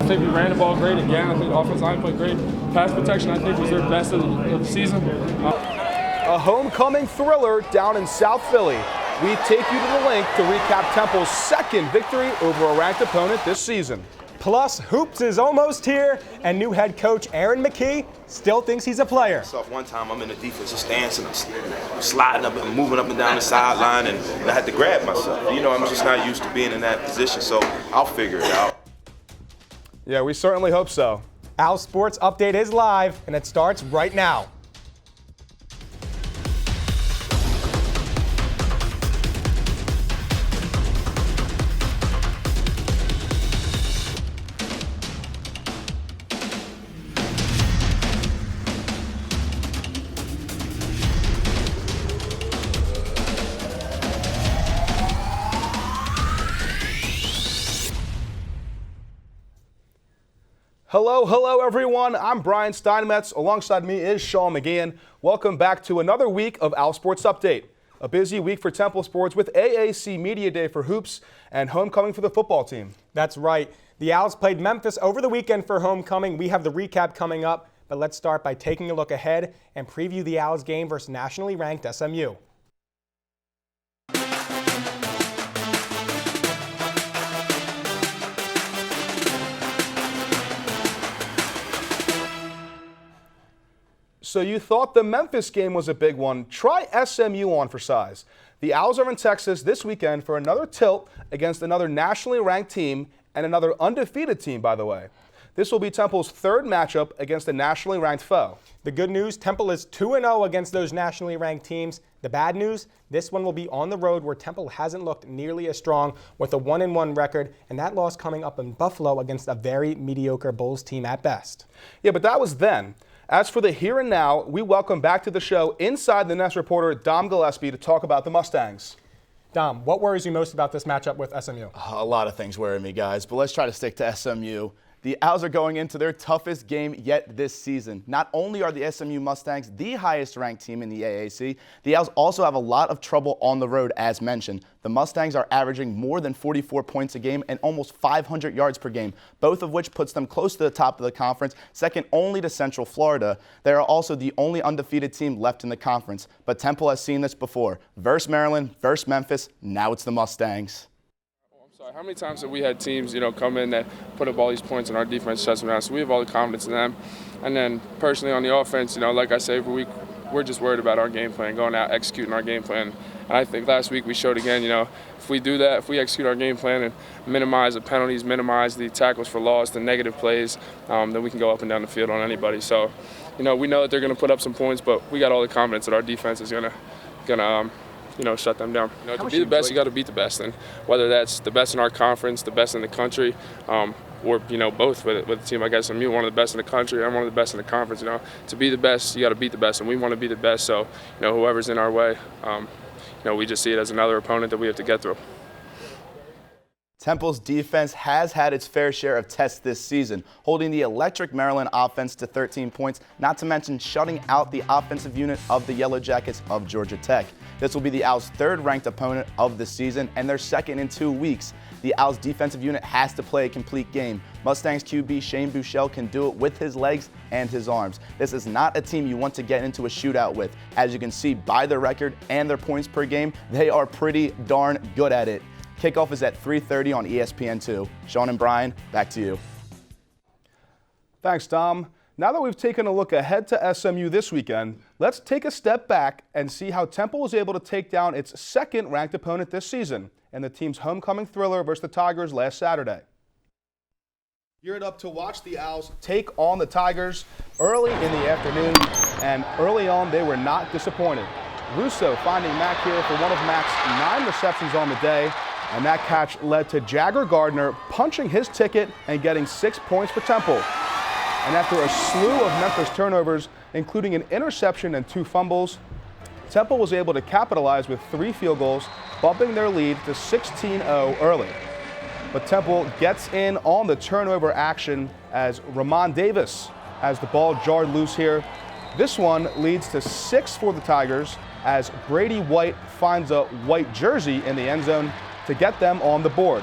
think we ran the ball great again. I think the offensive line played great. Pass protection, I think, was their best of the season. A homecoming thriller down in South Philly. We take you to the link to recap Temple's second victory over a ranked opponent this season. Plus, hoops is almost here, and new head coach Aaron McKee still thinks he's a player. One time I'm in the defensive stance and I'm sliding up and moving up and down the sideline, and I had to grab myself. You know, I'm just not used to being in that position, so I'll figure it out. Yeah, we certainly hope so. OwlSports Update is live, and it starts right now. Hello everyone. I'm Brian Steinmetz. Alongside me is Sean McGeehan. Welcome back to another week of OwlSports Update. A busy week for Temple Sports with AAC Media Day for hoops and homecoming for the football team. That's right. The Owls played Memphis over the weekend for homecoming. We have the recap coming up, but let's start by taking a look ahead and preview the Owls game versus nationally ranked SMU. So you thought the Memphis game was a big one. Try SMU on for size. The Owls are in Texas this weekend for another tilt against another nationally ranked team and another undefeated team, by the way. This will be Temple's third matchup against a nationally ranked foe. The good news, Temple is 2-0 against those nationally ranked teams. The bad news, this one will be on the road where Temple hasn't looked nearly as strong with a 1-1 record, and that loss coming up in Buffalo against a very mediocre Bulls team at best. Yeah, but that was then. As for the here and now, we welcome back to the show Inside the Nest reporter Dom Gillespie to talk about the Mustangs. Dom, what worries you most about this matchup with SMU? A lot of things worry me, guys, but let's try to stick to SMU. The Owls are going into their toughest game yet this season. Not only are the SMU Mustangs the highest-ranked team in the AAC, the Owls also have a lot of trouble on the road, as mentioned. The Mustangs are averaging more than 44 points a game and almost 500 yards per game, both of which puts them close to the top of the conference, second only to Central Florida. They are also the only undefeated team left in the conference. But Temple has seen this before. Versus Maryland, versus Memphis, now it's the Mustangs. How many times have we had teams, come in that put up all these points and our defense shuts them down? So we have all the confidence in them. And then personally on the offense, like I say every week, we're just worried about our game plan, going out, executing our game plan. And I think last week we showed again, if we do that, if we execute our game plan and minimize the penalties, minimize the tackles for loss, the negative plays, then we can go up and down the field on anybody. So, we know that they're going to put up some points, but we got all the confidence that our defense is going to shut them down. To be the best, you got to beat the best, and whether that's the best in our conference, the best in the country, or both with a team like SMU, one of the best in the country, I'm one of the best in the conference. To be the best, you got to beat the best, and we want to be the best. So, whoever's in our way, we just see it as another opponent that we have to get through. Temple's defense has had its fair share of tests this season, holding the electric Maryland offense to 13 points, not to mention shutting out the offensive unit of the Yellow Jackets of Georgia Tech. This will be the Owls' third-ranked opponent of the season and their second in 2 weeks. The Owls' defensive unit has to play a complete game. Mustangs QB Shane Buechele can do it with his legs and his arms. This is not a team you want to get into a shootout with. As you can see by their record and their points per game, they are pretty darn good at it. Kickoff is at 3:30 on ESPN2. Sean and Brian, back to you. Thanks, Dom. Now that we've taken a look ahead to SMU this weekend, let's take a step back and see how Temple was able to take down its second-ranked opponent this season in the team's homecoming thriller versus the Tigers last Saturday. Geared up to watch the Owls take on the Tigers early in the afternoon, and early on they were not disappointed. Russo finding Mack here for one of Mack's 9 receptions on the day, and that catch led to Jagger Gardner punching his ticket and getting 6 points for Temple. And after a slew of Memphis turnovers, including an interception and 2 fumbles, Temple was able to capitalize with 3 field goals, bumping their lead to 16-0 early. But Temple gets in on the turnover action as Ramon Davis has the ball jarred loose here. This one leads to 6 for the Tigers as Brady White finds a white jersey in the end zone to get them on the board.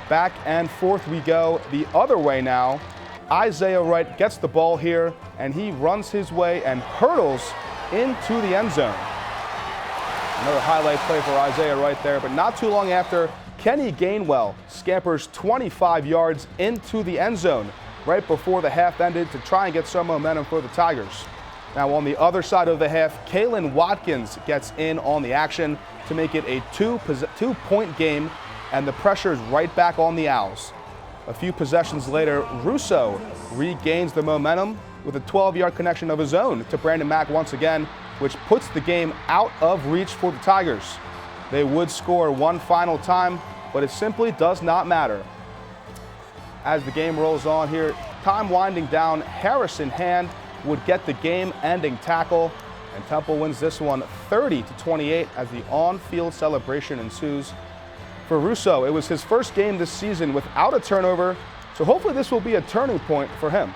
Back and forth we go the other way now. Isaiah Wright gets the ball here, and he runs his way and hurdles into the end zone. Another highlight play for Isaiah Wright there, but not too long after, Kenny Gainwell scampers 25 yards into the end zone right before the half ended to try and get some momentum for the Tigers. Now on the other side of the half, Kalen Watkins gets in on the action to make it a two-point game, and the pressure is right back on the Owls. A few possessions later, Russo regains the momentum with a 12-yard connection of his own to Brandon Mack once again, which puts the game out of reach for the Tigers. They would score one final time, but it simply does not matter. As the game rolls on here, time winding down, Harrison Hand would get the game-ending tackle, and Temple wins this one 30-28 as the on-field celebration ensues. For Russo, it was his first game this season without a turnover, so hopefully this will be a turning point for him.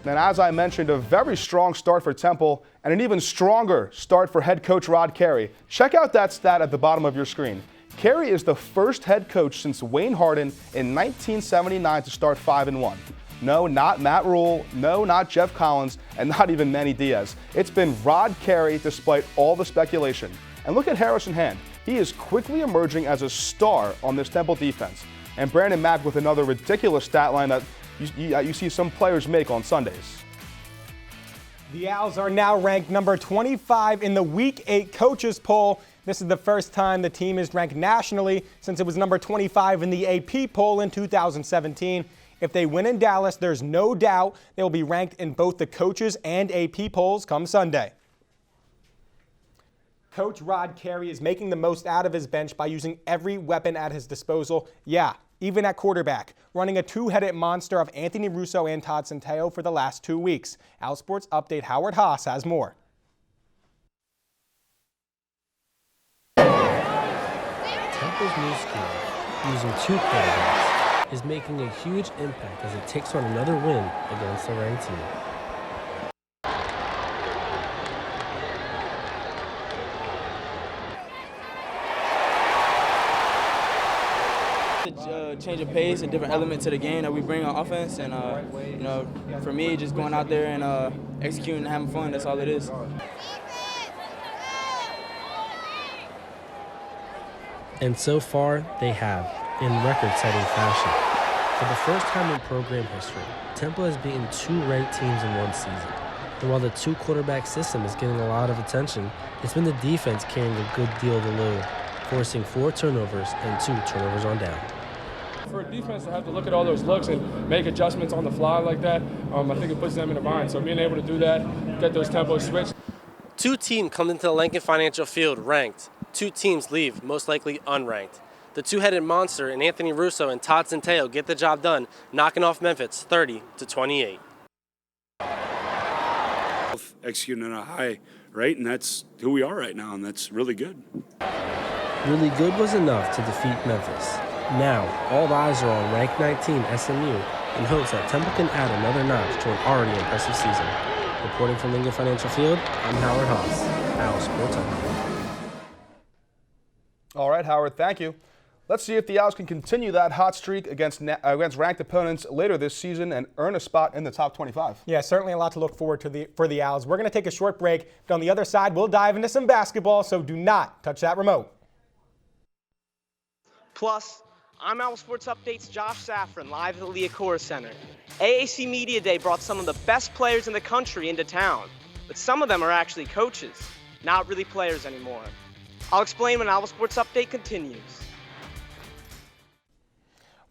And as I mentioned, a very strong start for Temple and an even stronger start for head coach Rod Carey. Check out that stat at the bottom of your screen. Carey is the first head coach since Wayne Harden in 1979 to start 5-1. No, not Matt Rule, no, not Jeff Collins, and not even Manny Diaz. It's been Rod Carey despite all the speculation. And look at Harrison Hand. He is quickly emerging as a star on this Temple defense. And Brandon Mack with another ridiculous stat line that you see some players make on Sundays. The Owls are now ranked number 25 in the Week 8 coaches poll. This is the first time the team is ranked nationally since it was number 25 in the AP poll in 2017. If they win in Dallas, there's no doubt they will be ranked in both the coaches and AP polls come Sunday. Coach Rod Carey is making the most out of his bench by using every weapon at his disposal. Yeah, even at quarterback, running a two-headed monster of Anthony Russo and Todd Centeio for the last 2 weeks. OwlSports update Howard Haas has more. Temple's new school, using two quarterbacks, is making a huge impact as it takes on another win against a ranked team. Change of pace, a different element to the game that we bring on offense, and for me, just going out there and executing and having fun, that's all it is. And so far, they have, in record-setting fashion. For the first time in program history, Temple has beaten two ranked teams in one season. And while the two-quarterback system is getting a lot of attention, it's been the defense carrying a good deal of the load, forcing 4 turnovers and 2 turnovers on down. For a defense to have to look at all those looks and make adjustments on the fly like that, I think it puts them in a bind. So being able to do that, get those tempos switched. 2 teams come into the Lincoln Financial Field ranked. 2 teams leave, most likely unranked. The two-headed monster in Anthony Russo and Todd Centeio get the job done, knocking off Memphis 30-28. Executing at a high rate, and that's who we are right now, and that's really good. Really good was enough to defeat Memphis. Now, all eyes are on ranked 19 SMU in hopes that Temple can add another notch to an already impressive season. Reporting from Lincoln Financial Field, I'm Howard Haas, OwlSports Update. All right, Howard, thank you. Let's see if the Owls can continue that hot streak against ranked opponents later this season and earn a spot in the top 25. Yeah, certainly a lot to look forward to for the Owls. We're going to take a short break, but on the other side, we'll dive into some basketball, so do not touch that remote. Plus, I'm OwlSports Update's Josh Safran, live at the Liacouras Center. AAC Media Day brought some of the best players in the country into town, but some of them are actually coaches, not really players anymore. I'll explain when OwlSports Update continues.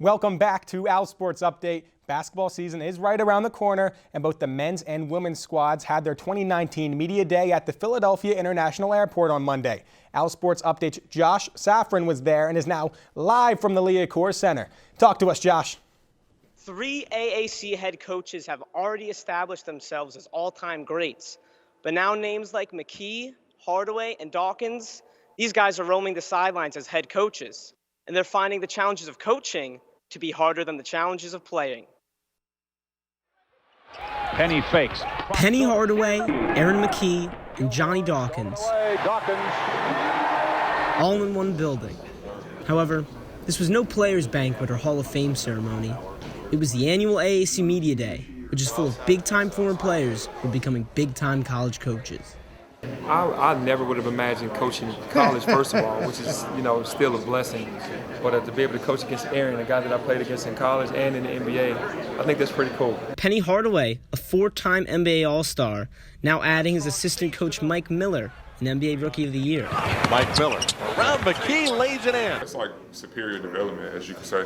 Welcome back to OwlSports Update. Basketball season is right around the corner, and both the men's and women's squads had their 2019 Media Day at the Philadelphia International Airport on Monday. OwlSports Update's Josh Safran was there and is now live from the Liacouras Center. Talk to us, Josh. 3 AAC head coaches have already established themselves as all-time greats, but now names like McKee, Hardaway, and Dawkins, these guys are roaming the sidelines as head coaches, and they're finding the challenges of coaching to be harder than the challenges of playing. Penny fakes. Penny Hardaway, Aaron McKee, and Johnny Dawkins. All in one building. However, this was no players' banquet or Hall of Fame ceremony. It was the annual AAC Media Day, which is full of big-time former players who are becoming big-time college coaches. I never would have imagined coaching college, first of all, which is, still a blessing. But to be able to coach against Aaron, a guy that I played against in college and in the NBA, I think that's pretty cool. Penny Hardaway, a 4-time NBA All-Star, now adding his assistant coach Mike Miller, an NBA Rookie of the Year. Mike Miller. Around McKee, lays it in. It's like superior development, as you could say.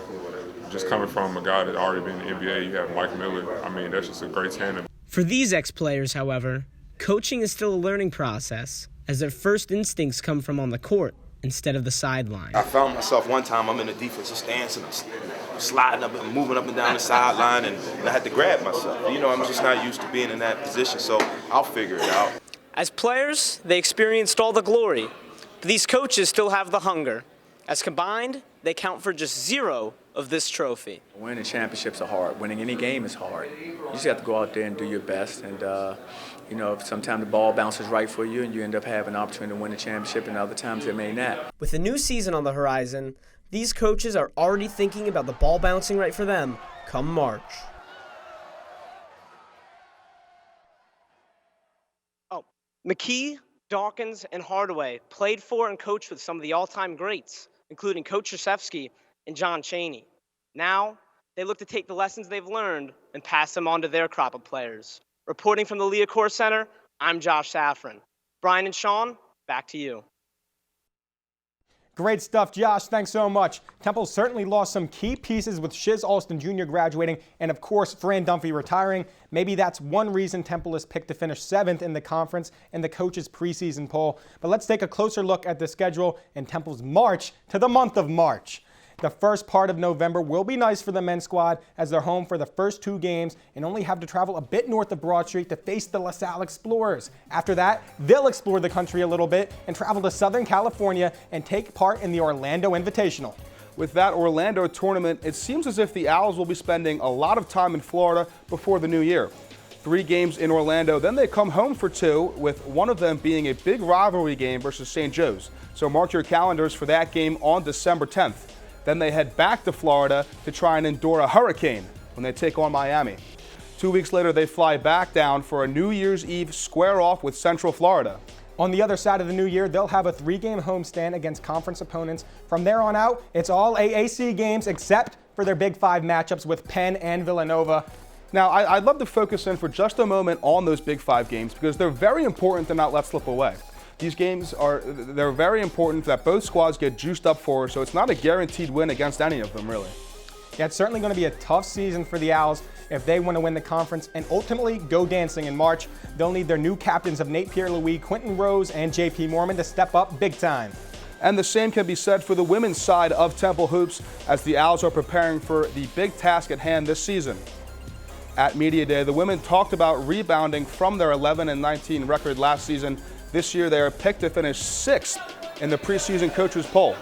Just coming from a guy that already been in the NBA, you have Mike Miller. I mean, that's just a great tandem. For these ex-players, however, coaching is still a learning process, as their first instincts come from on the court instead of the sideline. I found myself one time, I'm in the defensive stance and I'm sliding up and moving up and down the sideline, and I had to grab myself. I'm just not used to being in that position, so I'll figure it out. As players, they experienced all the glory, but these coaches still have the hunger. As combined, they count for just 0 of this trophy. Winning championships are hard. Winning any game is hard. You just have to go out there and do your best. And, if sometimes the ball bounces right for you and you end up having an opportunity to win the championship, and other times it may not. With a new season on the horizon, these coaches are already thinking about the ball bouncing right for them come March. McKee, Dawkins, and Hardaway played for and coached with some of the all-time greats, including Coach Krzyzewski and John Chaney. Now, they look to take the lessons they've learned and pass them on to their crop of players. Reporting from the Leacore Center, I'm Josh Safran. Brian and Sean, back to you. Great stuff, Josh. Thanks so much. Temple certainly lost some key pieces with Shiz Alston Jr. graduating and, of course, Fran Dunphy retiring. Maybe that's one reason Temple is picked to finish 7th in the conference in the coaches' preseason poll. But let's take a closer look at the schedule and Temple's march to the month of March. The first part of November will be nice for the men's squad as they're home for the first 2 games and only have to travel a bit north of Broad Street to face the LaSalle Explorers. After that, they'll explore the country a little bit and travel to Southern California and take part in the Orlando Invitational. With that Orlando tournament, it seems as if the Owls will be spending a lot of time in Florida before the new year. 3 games in Orlando, then they come home for 2, with one of them being a big rivalry game versus St. Joe's. So mark your calendars for that game on December 10th. Then they head back to Florida to try and endure a hurricane when they take on Miami. 2 weeks later, they fly back down for a New Year's Eve square-off with Central Florida. On the other side of the new year, they'll have a 3-game homestand against conference opponents. From there on out, it's all AAC games except for their Big 5 matchups with Penn and Villanova. Now, I'd love to focus in for just a moment on those Big 5 games because they're very important to not let slip away. These games they're very important that both squads get juiced up for, so it's not a guaranteed win against any of them, really. Yeah, it's certainly going to be a tough season for the Owls if they want to win the conference and ultimately go dancing in March. They'll need their new captains of Nate Pierre-Louis, Quentin Rose, and J.P. Mormon to step up big time. And the same can be said for the women's side of Temple Hoops as the Owls are preparing for the big task at hand this season. At Media Day, the women talked about rebounding from their 11-19 record last season. This year, they are picked to finish 6th in the preseason coaches poll.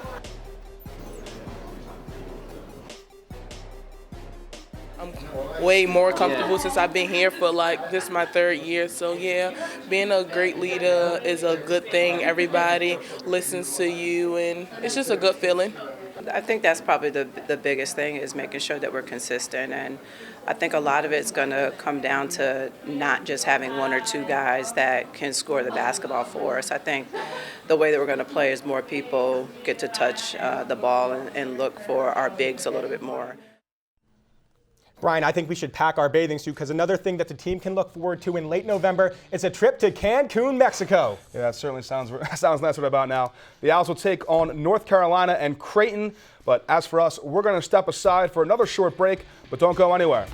I'm way more comfortable since I've been here for this is my 3rd year. So yeah, being a great leader is a good thing. Everybody listens to you and it's just a good feeling. I think that's probably the biggest thing is making sure that we're consistent, and I think a lot of it's going to come down to not just having 1 or 2 guys that can score the basketball for us. I think the way that we're going to play is more people get to touch the ball and look for our bigs a little bit more. Brian, I think we should pack our bathing suit because another thing that the team can look forward to in late November is a trip to Cancun, Mexico. Yeah, that certainly sounds nice right about now. The Owls will take on North Carolina and Creighton, but as for us, we're going to step aside for another short break, but don't go anywhere.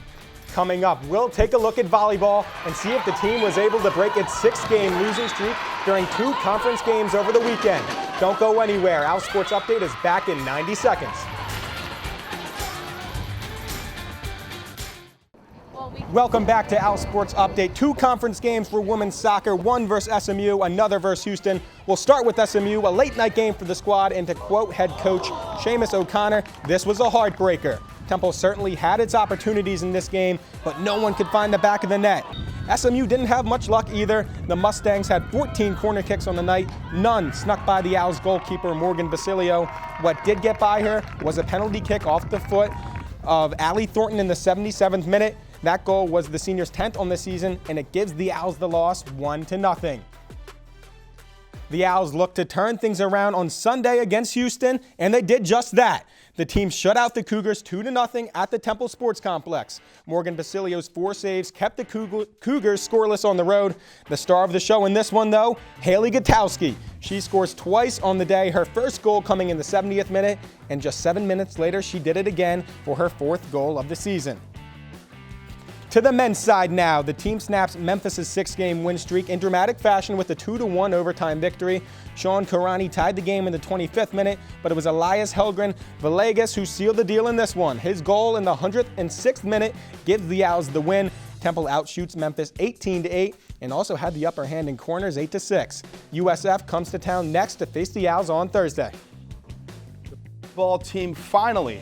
Coming up, we'll take a look at volleyball and see if the team was able to break its 6-game losing streak during 2 conference games over the weekend. Don't go anywhere. OwlSports Update is back in 90 seconds. Welcome back to OwlSports Update. 2 conference games for women's soccer, 1 versus SMU, another versus Houston. We'll start with SMU, a late-night game for the squad, and to quote head coach Seamus O'Connor, this was a heartbreaker. Temple certainly had its opportunities in this game, but no one could find the back of the net. SMU didn't have much luck either. The Mustangs had 14 corner kicks on the night. None snuck by the Owls goalkeeper, Morgan Basilio. What did get by her was a penalty kick off the foot of Allie Thornton in the 77th minute. That goal was the senior's 10th on the season, and it gives the Owls the loss 1-0. The Owls look to turn things around on Sunday against Houston, and they did just that. The team shut out the Cougars 2-0 at the Temple Sports Complex. Morgan Basilio's 4 saves kept the Cougars scoreless on the road. The star of the show in this one, though, Haley Gutowski. She scores twice on the day, her first goal coming in the 70th minute, and just 7 minutes later, she did it again for her 4th goal of the season. To the men's side now, the team snaps Memphis' 6-game win streak in dramatic fashion with a 2-1 overtime victory. Sean Karani tied the game in the 25th minute, but it was Elias Helgren Villegas who sealed the deal in this one. His goal in the 106th minute gives the Owls the win. Temple outshoots Memphis 18-8 and also had the upper hand in corners 8-6. USF comes to town next to face the Owls on Thursday. Ball team finally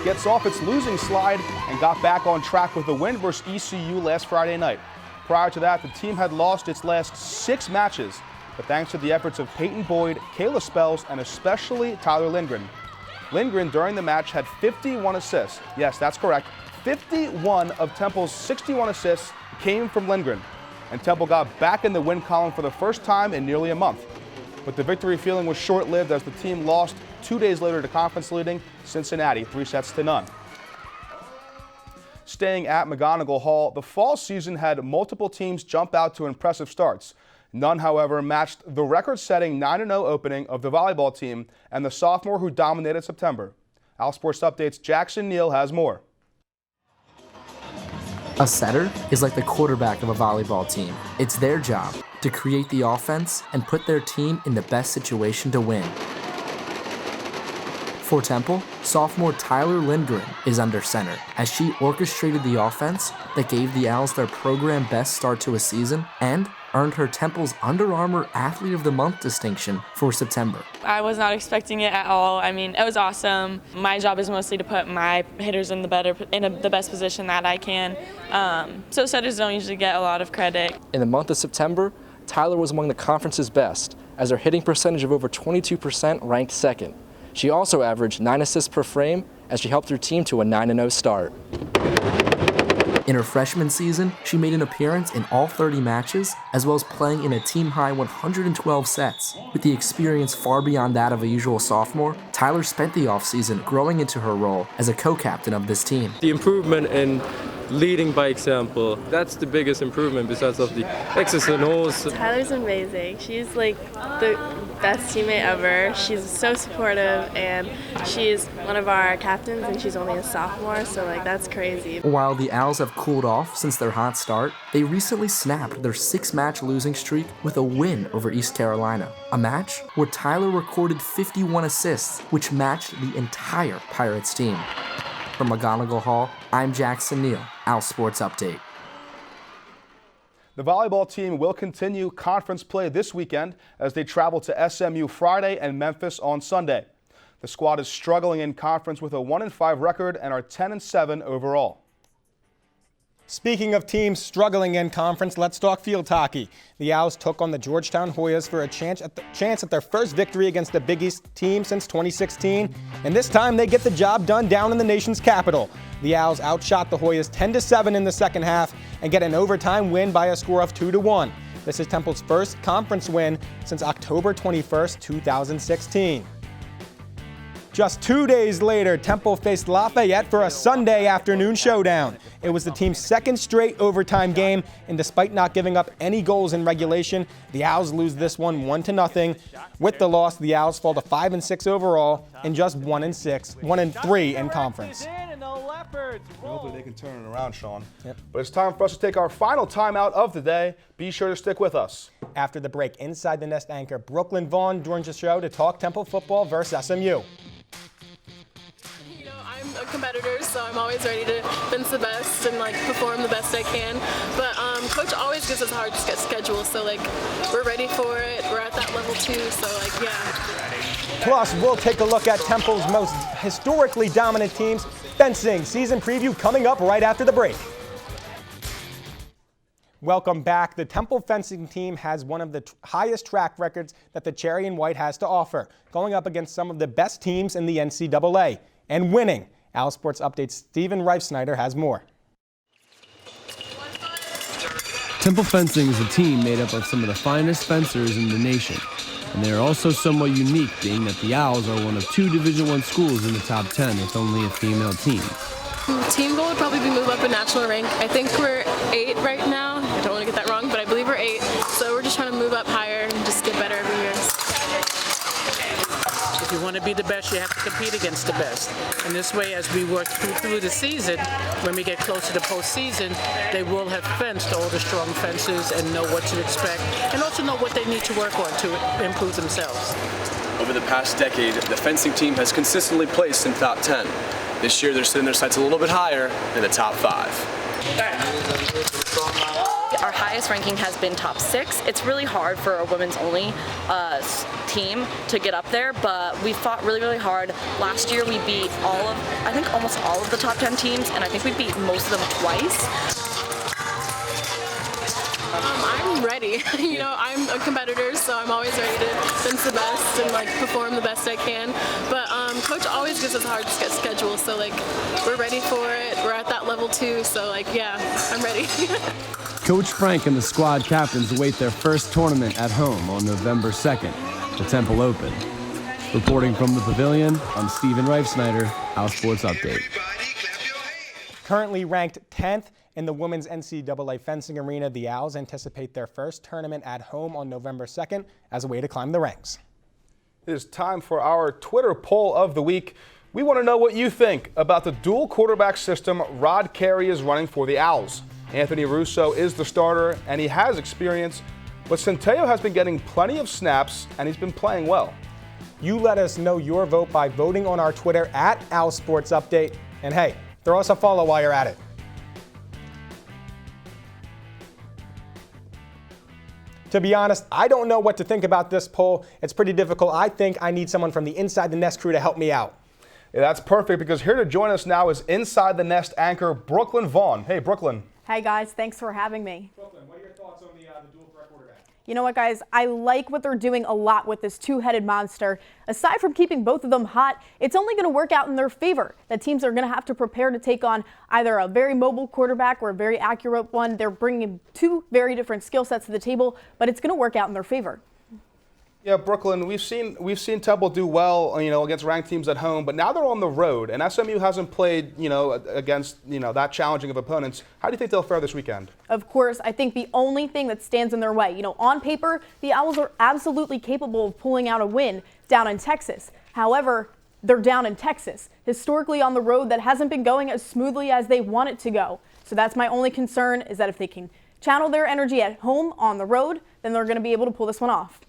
gets off its losing slide and got back on track with a win versus ECU last Friday night. Prior to that, the team had lost its last 6 matches, but thanks to the efforts of Peyton Boyd, Kayla Spells, and especially Tyler Lindgren. Lindgren during the match had 51 assists. Yes, that's correct. 51 of Temple's 61 assists came from Lindgren, and Temple got back in the win column for the first time in nearly a month. But the victory feeling was short-lived as the team lost 2 days later to conference-leading Cincinnati 3-0. Staying at McGonigal Hall, the fall season had multiple teams jump out to impressive starts. None, however, matched the record-setting 9-0 opening of the volleyball team and the sophomore who dominated September. OwlSports Update's Jackson Neal has more. A setter is like the quarterback of a volleyball team. It's their job to create the offense and put their team in the best situation to win. For Temple, sophomore Tyler Lindgren is under center as she orchestrated the offense that gave the Owls their program best start to a season and earned her Temple's Under Armour Athlete of the Month distinction for September. I was not expecting it at all. I mean, it was awesome. My job is mostly to put my hitters in the best position that I can. So setters don't usually get a lot of credit. In the month of September, Tyler was among the conference's best as her hitting percentage of over 22% ranked second. She also averaged 9 assists per frame as she helped her team to a 9-0 start. In her freshman season, she made an appearance in all 30 matches, as well as playing in a team-high 112 sets. With the experience far beyond that of a usual sophomore, Tyler spent the offseason growing into her role as a co-captain of this team. The improvement in leading by example, that's the biggest improvement besides of the X's and O's. Tyler's amazing. She's like the best teammate ever. She's so supportive and she's one of our captains and she's only a sophomore, so like that's crazy. While the Owls have cooled off since their hot start, they recently snapped their 6-match losing streak with a win over East Carolina, a match where Tyler recorded 51 assists, which matched the entire Pirates team. From McGonigal Hall, I'm Jackson Neal, OwlSports Update. The volleyball team will continue conference play this weekend as they travel to SMU Friday and Memphis on Sunday. The squad is struggling in conference with a 1-5 record and are 10-7 overall. Speaking of teams struggling in conference, let's talk field hockey. The Owls took on the Georgetown Hoyas for a chance at their first victory against the Big East team since 2016, and this time they get the job done down in the nation's capital. The Owls outshot the Hoyas 10-7 in the second half and get an overtime win by a score of 2-1. This is Temple's first conference win since October 21st, 2016. Just 2 days later, Temple faced Lafayette for a Sunday afternoon showdown. It was the team's second straight overtime game, and despite not giving up any goals in regulation, the Owls lose this one 1-0. With the loss, the Owls fall to 5-6 overall and just 1-3 in conference. Hopefully they can turn it around, Sean. Yep. But it's time for us to take our final timeout of the day. Be sure to stick with us. After the break, Inside the Nest anchor Brooklyn Vaughn joins the show to talk Temple football versus SMU. I'm a competitor, so I'm always ready to finish the best and perform the best I can. But coach always gives us a hard schedule, so we're ready for it. We're at that level too, so yeah. Plus, we'll take a look at Temple's most historically dominant teams. Fencing season preview coming up right after the break. Welcome back. The Temple fencing team has one of the highest track records that the Cherry and White has to offer, going up against some of the best teams in the NCAA and winning. OwlSports Update's Stephen Reifsnyder has more. Temple Fencing is a team made up of some of the finest fencers in the nation. And they are also somewhat unique, being that the Owls are one of 2 Division I schools in the top 10 with only a female team. Team goal would probably be move up in national rank. I think we're 8 right now. I don't want to get that wrong, but I believe we're 8. So we're just trying to move up higher and just get better every year. If you want to be the best, you have to compete against the best. And this way, as we work through the season, when we get closer to postseason, they will have fenced all the strong fences and know what to expect, and also know what they need to work on to improve themselves. Over the past decade, the fencing team has consistently placed in top 10. This year, they're setting their sights a little bit higher in the top 5. Our highest ranking has been top 6. It's really hard for a women's only team to get up there, but we fought really, really hard. Last year we beat almost all of the top 10 teams, and I think we beat most of them twice. I'm ready. I'm a competitor, so I'm always ready to fence the best and perform the best I can. But coach always gives us a hard schedule, so we're ready for it. We're at that level too, so yeah, I'm ready. Coach Frank and the squad captains await their first tournament at home on November 2nd, the Temple Open. Reporting from the pavilion, I'm Stephen Reifsnyder, OwlSports Update. Currently ranked 10th in the women's NCAA fencing arena, the Owls anticipate their first tournament at home on November 2nd as a way to climb the ranks. It is time for our Twitter poll of the week. We want to know what you think about the dual quarterback system Rod Carey is running for the Owls. Anthony Russo is the starter, and he has experience, but Centeio has been getting plenty of snaps, and he's been playing well. You let us know your vote by voting on our Twitter at OwlSportsUpdate. And hey, throw us a follow while you're at it. To be honest, I don't know what to think about this poll. It's pretty difficult. I think I need someone from the Inside the Nest crew to help me out. Yeah, that's perfect, because here to join us now is Inside the Nest anchor Brooklyn Vaughn. Hey, Brooklyn. Hey, guys. Thanks for having me. Brooklyn, what are your thoughts on the dual threat quarterback? You know what, guys? I like what they're doing a lot with this two-headed monster. Aside from keeping both of them hot, it's only going to work out in their favor. The teams are going to have to prepare to take on either a very mobile quarterback or a very accurate one. They're bringing 2 very different skill sets to the table, but it's going to work out in their favor. Yeah, Brooklyn, we've seen Temple do well, against ranked teams at home, but now they're on the road, and SMU hasn't played, against, that challenging of opponents. How do you think they'll fare this weekend? Of course, I think the only thing that stands in their way, on paper, the Owls are absolutely capable of pulling out a win down in Texas. However, they're down in Texas, historically on the road that hasn't been going as smoothly as they want it to go. So that's my only concern, is that if they can channel their energy at home on the road, then they're going to be able to pull this one off.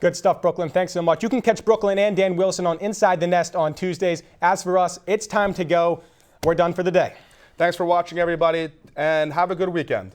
Good stuff, Brooklyn. Thanks so much. You can catch Brooklyn and Dan Wilson on Inside the Nest on Tuesdays. As for us, it's time to go. We're done for the day. Thanks for watching, everybody, and have a good weekend.